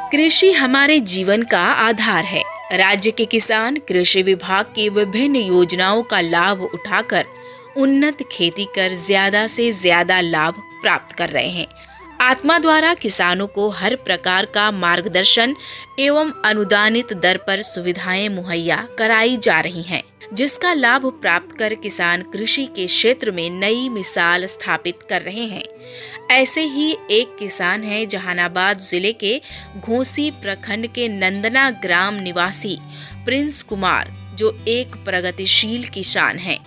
कृषि हमारे जीवन का आधार है। राज्य के किसान कृषि विभाग की विभिन्न योजनाओं का लाभ उठाकर उन्नत खेती कर ज्यादा से ज्यादा लाभ प्राप्त कर रहे हैं। आत्मा द्वारा किसानों को हर प्रकार का मार्गदर्शन एवं अनुदानित दर पर सुविधाएं मुहैया कराई जा रही हैं, जिसका लाभ प्राप्त कर किसान कृषि के क्षेत्र में नई मिसाल स्थापित कर रहे हैं। ऐसे ही एक किसान हैं जहानाबाद जिले के घोसी प्रखंड के नंदना ग्राम निवासी प्रिंस कुमार, जो एक प्रगतिशील किसान हैं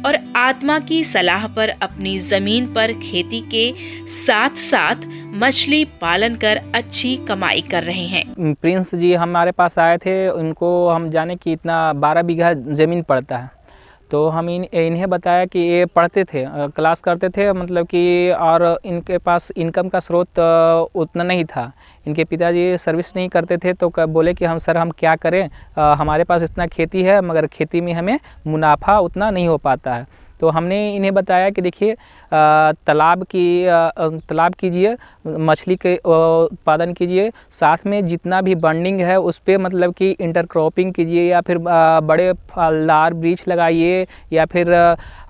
और आत्मा की सलाह पर अपनी जमीन पर खेती के साथ साथ मछली पालन कर अच्छी कमाई कर रहे हैं। प्रिंस जी हमारे पास आए थे, उनको हम जाने कि इतना 12 बीघा ज़मीन पड़ता है, तो हम इन्हें बताया कि ये पढ़ते थे, क्लास करते थे, मतलब कि और इनके पास इनकम का स्रोत उतना नहीं था। इनके पिताजी सर्विस नहीं करते थे, तो बोले कि हम क्या करें, हमारे पास इतना खेती है मगर खेती में हमें मुनाफा उतना नहीं हो पाता है। तो हमने इन्हें बताया कि देखिए तालाब कीजिए, मछली के उत्पादन कीजिए, साथ में जितना भी बॉन्डिंग है उस पर मतलब कि इंटरक्रॉपिंग कीजिए, या फिर बड़े फलदार वृक्ष लगाइए या फिर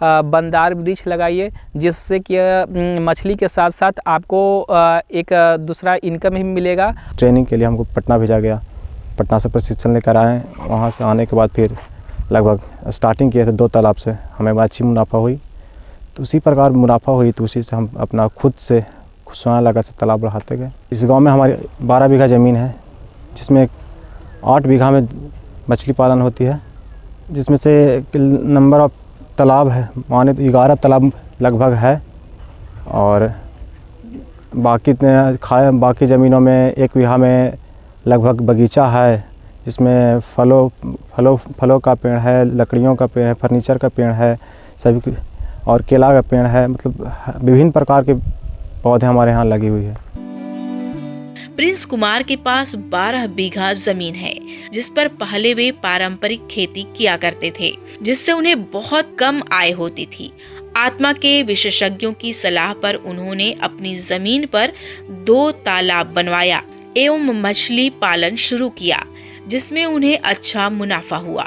बनदार वृक्ष लगाइए, जिससे कि मछली के साथ साथ आपको एक दूसरा इनकम भी मिलेगा। ट्रेनिंग के लिए हमको पटना भेजा गया, पटना से प्रशिक्षण लेकर आए। वहाँ से आने के बाद फिर लगभग स्टार्टिंग किए थे 2 तालाब से, हमें अच्छी मुनाफा हुई। तो उसी प्रकार मुनाफा हुई तो उसी से हम अपना खुद से स्वयं लगा से तालाब बढ़ाते गए। इस गांव में हमारी 12 बीघा ज़मीन है, जिसमें 8 बीघा में मछली पालन होती है, जिसमें से नंबर ऑफ तालाब है माने तो 11 तालाब लगभग है। और बाकी ज़मीनों में 1 बीघा में लगभग बगीचा है, जिसमें फलों का पेड़ है, लकड़ियों का पेड़ है, फर्नीचर का पेड़ है, सभी और केला का पेड़ है, मतलब विभिन्न प्रकार के पौधे हमारे यहाँ लगी हुई है। प्रिंस कुमार के पास 12 बीघा जमीन है, जिस पर पहले वे पारंपरिक खेती किया करते थे, जिससे उन्हें बहुत कम आय होती थी। आत्मा के विशेषज्ञों की सलाह पर उन्होंने अपनी जमीन पर 2 तालाब बनवाया एवं मछली पालन शुरू किया, जिसमें उन्हें अच्छा मुनाफा हुआ।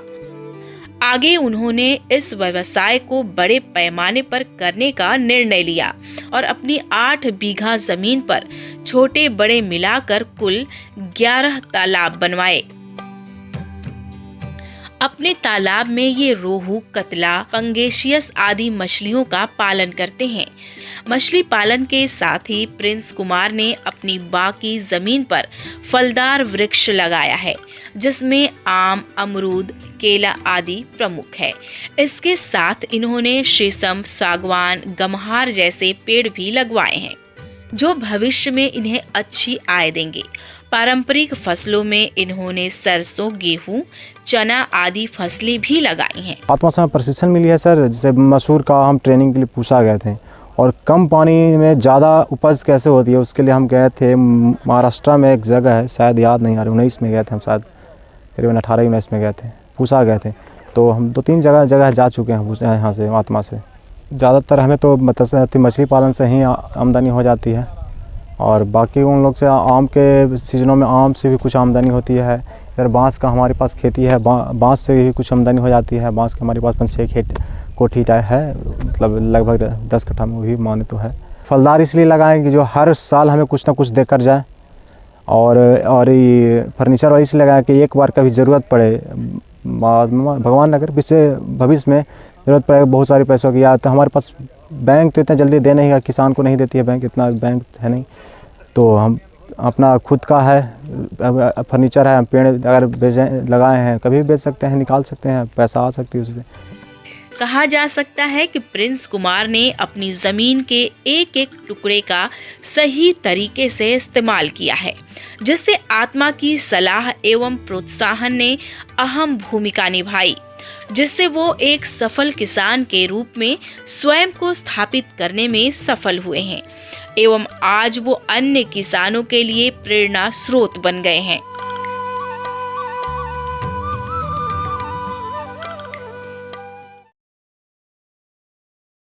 आगे उन्होंने इस व्यवसाय को बड़े पैमाने पर करने का निर्णय लिया और अपनी 8 बीघा जमीन पर छोटे बड़े मिलाकर कुल 11 तालाब बनवाए। अपने तालाब में ये रोहू, कतला, पंगेशियस आदि मछलियों का पालन करते हैं। मछली पालन के साथ ही प्रिंस कुमार ने अपनी बाकी जमीन पर फलदार वृक्ष लगाया है, जिसमें आम, अमरूद, केला आदि प्रमुख है। इसके साथ इन्होंने शीशम, सागवान, गमहार जैसे पेड़ भी लगवाए हैं, जो भविष्य में इन्हें अच्छी आय देंगे। पारंपरिक फसलों में इन्होंने सरसों, गेहूं, चना आदि फसलें भी लगाई हैं। आत्मा से प्रशिक्षण मिली है सर, जैसे मसूर का हम ट्रेनिंग के लिए पूछा गए थे, और कम पानी में ज़्यादा उपज कैसे होती है उसके लिए हम गए थे। महाराष्ट्र में एक जगह है, शायद याद नहीं आ रही, 19 में गए थे हम, शायद करीबन 18-19 में गए थे, पूछा गए थे। तो हम 2-3 जगह जा चुके हैं यहाँ से, आत्मा से। ज़्यादातर हमें तो मछली पालन से ही आमदनी हो जाती है, और बाकी उन लोग से आम के सीजनों में आम से भी कुछ आमदनी होती है। फिर बांस का हमारे पास खेती है, बांस से भी कुछ आमदनी हो जाती है। बांस के हमारे पास 5-6 कोठी है, मतलब लगभग 10 कट्ठा में भी माने तो है। फलदार इसलिए लगाएं कि जो हर साल हमें कुछ ना कुछ देकर जाए, और ये फर्नीचर वाली इसलिए लगाएं कि एक बार कभी ज़रूरत पड़े, भगवान अगर भविष्य में ज़रूरत पड़े बहुत सारे पैसों की, या तो हमारे पास बैंक तो इतना जल्दी दे नहीं है, किसान को नहीं देती है बैंक, इतना बैंक है नहीं, तो हम अपना खुद का है फर्नीचर है, पेड़ अगर लगाए हैं कभी भी बेच सकते हैं, निकाल सकते हैं, पैसा आ सकती है उससे। कहा जा सकता है कि प्रिंस कुमार ने अपनी जमीन के एक एक टुकड़े का सही तरीके से इस्तेमाल किया है, जिससे आत्मा की सलाह एवं प्रोत्साहन ने अहम भूमिका निभाई, जिससे वो एक सफल किसान के रूप में स्वयं को स्थापित करने में सफल हुए हैं एवं आज वो अन्य किसानों के लिए प्रेरणा स्रोत बन गए हैं।